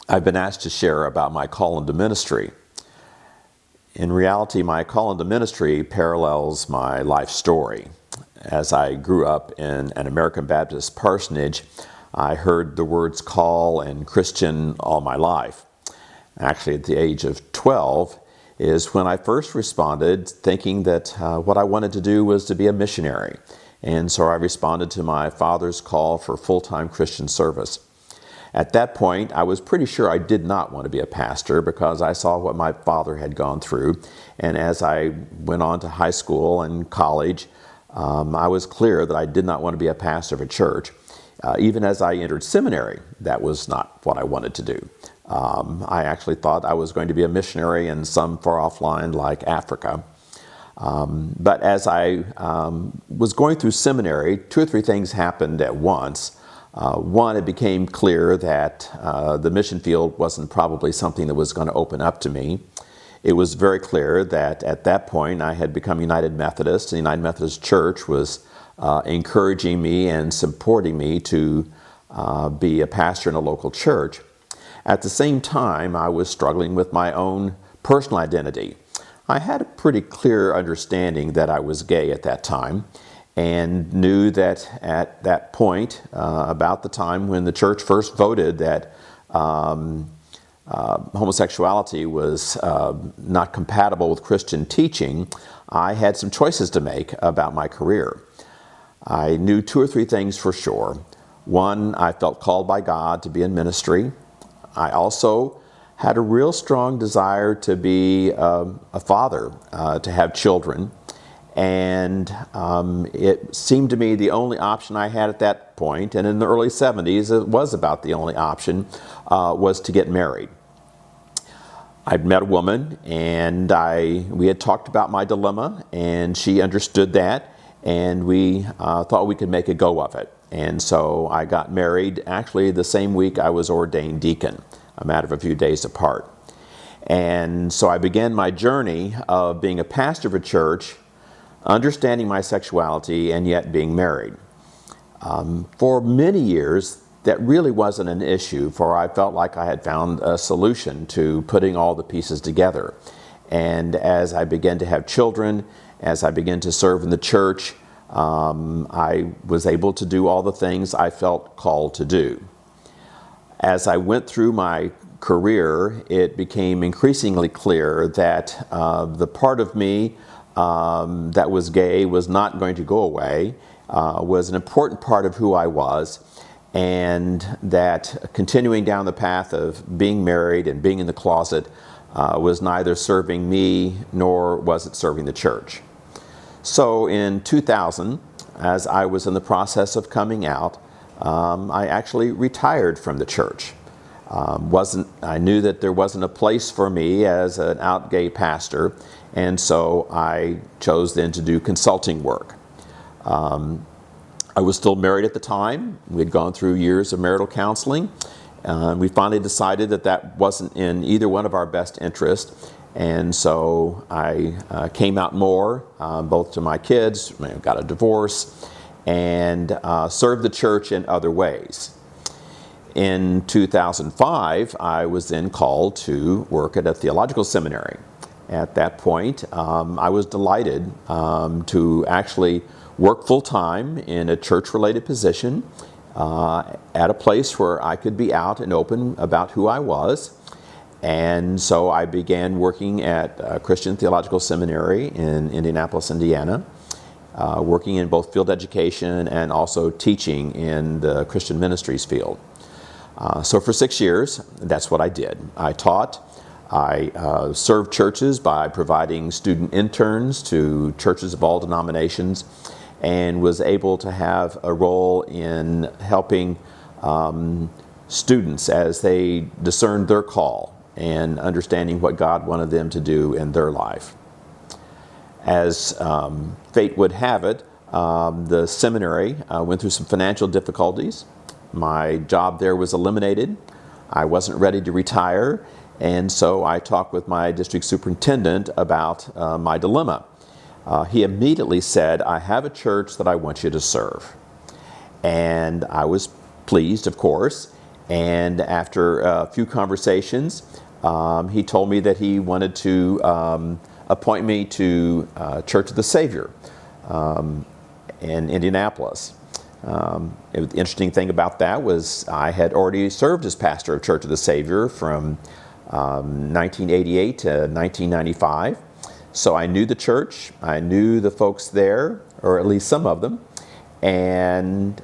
I've been asked to share about my call into ministry. In reality, my call into ministry parallels my life story. As I grew up in an American Baptist parsonage, I heard the words call and Christian all my life. Actually, at the age of 12 is when I first responded, thinking that what I wanted to do was to be a missionary. And so I responded to my father's call for full-time Christian service. At that point, I was pretty sure I did not want to be a pastor because I saw what my father had gone through. And as I went on to high school and college, I was clear that I did not want to be a pastor of a church. Even as I entered seminary, that was not what I wanted to do. I actually thought I was going to be a missionary in some far-off land like Africa. But as I was going through seminary, two or three things happened at once. One, it became clear that the mission field wasn't probably something that was going to open up to me. It was very clear that at that point I had become United Methodist, and the United Methodist Church was encouraging me and supporting me to be a pastor in a local church. At the same time, I was struggling with my own personal identity. I had a pretty clear understanding that I was gay at that time, and knew that at that point, about the time when the church first voted that homosexuality was not compatible with Christian teaching, I had some choices to make about my career. I knew two or three things for sure. One, I felt called by God to be in ministry. I also had a real strong desire to be a father, to have children. And it seemed to me the only option I had at that point, and in the early 70s it was about the only option, was to get married. I'd met a woman, and we had talked about my dilemma, and she understood that, and we thought we could make a go of it. And so I got married actually the same week I was ordained deacon, a matter of a few days apart. And so I began my journey of being a pastor of a church, understanding my sexuality, and yet being married. For many years, that really wasn't an issue, for I felt like I had found a solution to putting all the pieces together. And as I began to have children, as I began to serve in the church, I was able to do all the things I felt called to do. As I went through my career, it became increasingly clear that the part of me that was gay was not going to go away, was an important part of who I was, and that continuing down the path of being married and being in the closet was neither serving me nor was it serving the church. So in 2000, as I was in the process of coming out, I actually retired from the church. I knew that there wasn't a place for me as an out gay pastor, and so I chose then to do consulting work. I was still married at the time. We had gone through years of marital counseling. We finally decided that that wasn't in either one of our best interests, and so I came out more, both to my kids, got a divorce, and served the church in other ways. In 2005, I was then called to work at a theological seminary. At that point, I was delighted to actually work full-time in a church-related position at a place where I could be out and open about who I was. And so I began working at a Christian Theological Seminary in Indianapolis, Indiana, working in both field education and also teaching in the Christian ministries field. So for 6 years, that's what I did. I taught. I served churches by providing student interns to churches of all denominations, and was able to have a role in helping students as they discerned their call and understanding what God wanted them to do in their life. As fate would have it, the seminary went through some financial difficulties. My job there was eliminated. I wasn't ready to retire, and so I talked with my district superintendent about my dilemma. He immediately said, "I have a church that I want you to serve." And I was pleased, of course, And after a few conversations, he told me that he wanted to appoint me to Church of the Saviour in Indianapolis. The interesting thing about that was I had already served as pastor of Church of the Saviour from 1988 to 1995. So I knew the church, I knew the folks there, or at least some of them. And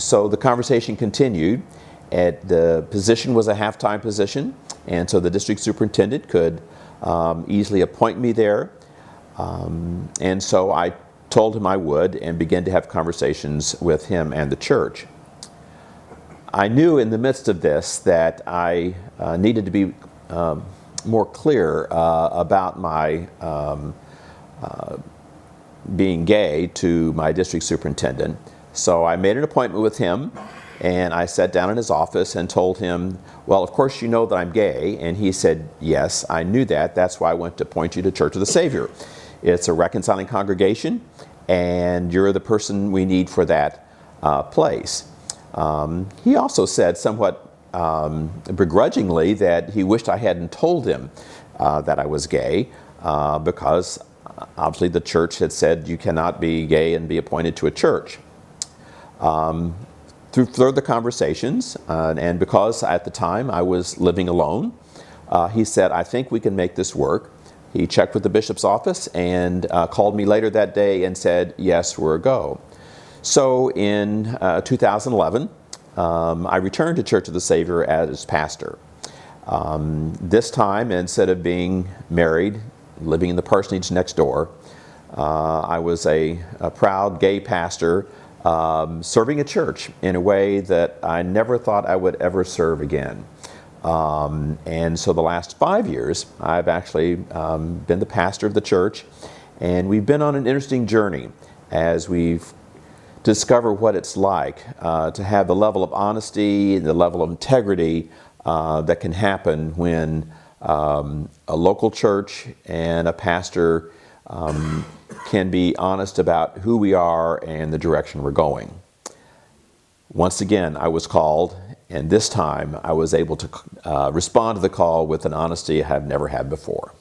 so the conversation continued. The position was a half-time position, and so the district superintendent could easily appoint me there. And so I told him I would and began to have conversations with him and the church. I knew in the midst of this that I needed to be more clear about my being gay to my district superintendent. So I made an appointment with him, and I sat down in his office and told him, well, of course you know that I'm gay. And he said, yes, I knew that. That's why I went to appoint you to Church of the Saviour. It's a reconciling congregation, and you're the person we need for that place. He also said somewhat begrudgingly that he wished I hadn't told him that I was gay because obviously the church had said you cannot be gay and be appointed to a church. Through further conversations, and because at the time I was living alone, he said, I think we can make this work. He checked with the bishop's office and called me later that day and said, yes, we're a go. So in 2011, I returned to Church of the Saviour as pastor. This time, instead of being married, living in the parsonage next door, I was a proud gay pastor serving a church in a way that I never thought I would ever serve again. And so the last 5 years, I've actually been the pastor of the church, and we've been on an interesting journey as we've discovered what it's like to have the level of honesty and the level of integrity that can happen when a local church and a pastor can be honest about who we are and the direction we're going. Once again, I was called, and this time I was able to respond to the call with an honesty I have never had before.